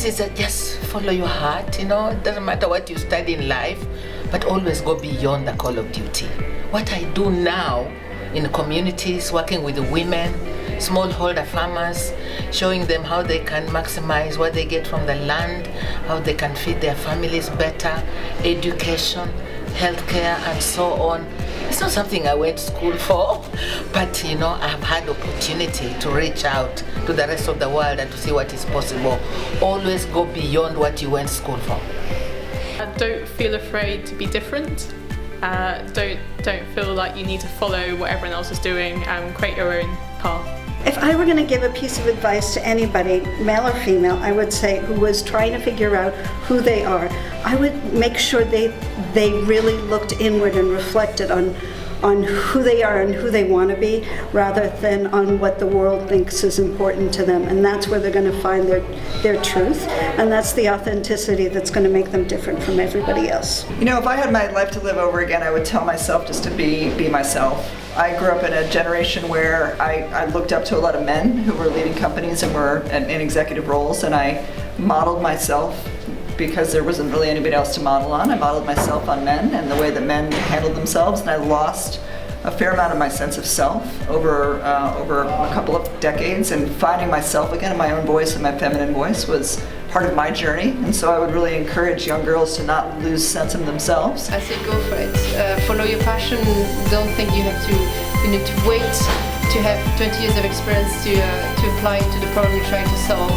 advice is that just follow your heart, it doesn't matter what you study in life, but always go beyond the call of duty. What I do now in communities, working with the women, smallholder farmers, showing them how they can maximize what they get from the land, how they can feed their families better, education, healthcare, and so on. It's not something I went to school for, but I've had opportunity to reach out to the rest of the world and to see what is possible. Always go beyond what you went to school for. Don't feel afraid to be different. Don't feel like you need to follow what everyone else is doing and create your own path. If I were going to give a piece of advice to anybody, male or female, I would say, who was trying to figure out who they are, I would make sure they really looked inward and reflected on who they are and who they want to be, rather than on what the world thinks is important to them. And that's where they're going to find their truth, and that's the authenticity that's going to make them different from everybody else. If I had my life to live over again, I would tell myself just to be myself. I grew up in a generation where I looked up to a lot of men who were leading companies and were in executive roles, and I modeled myself because there wasn't really anybody else to model on. I modeled myself on men and the way that men handled themselves, and I lost a fair amount of my sense of self over a couple of decades, and finding myself again in my own voice and my feminine voice was part of my journey. And so I would really encourage young girls to not lose sense of themselves. I say go for it. Follow your passion. Don't think you need to wait to have 20 years of experience to apply to the problem you're trying to solve.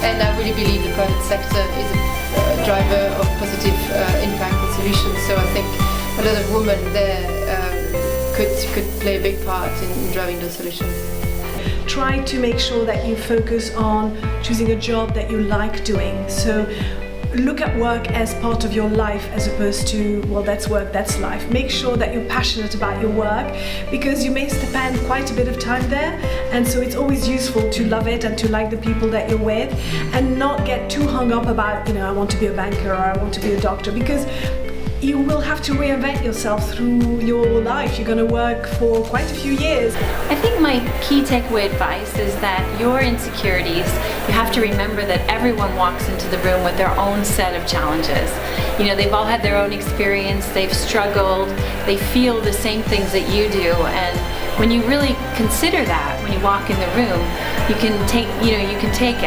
And I really believe the private sector is a driver of positive impact and solutions. So I think a lot of women there could play a big part in driving those solutions. Try to make sure that you focus on choosing a job that you like doing. So look at work as part of your life as opposed to, well, that's work, that's life. Make sure that you're passionate about your work, because you may spend quite a bit of time there, and so it's always useful to love it and to like the people that you're with, and not get too hung up about, I want to be a banker or I want to be a doctor, because you will have to reinvent yourself through your life. You're going to work for quite a few years. I think my key takeaway advice is that your insecurities, you have to remember that everyone walks into the room with their own set of challenges. They've all had their own experience, they've struggled, they feel the same things that you do, and when you really consider that, when you walk in the room, you can take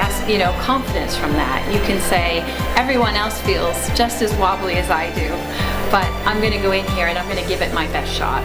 confidence from that. You can say, everyone else feels just as wobbly as I do, but I'm going to go in here and I'm going to give it my best shot.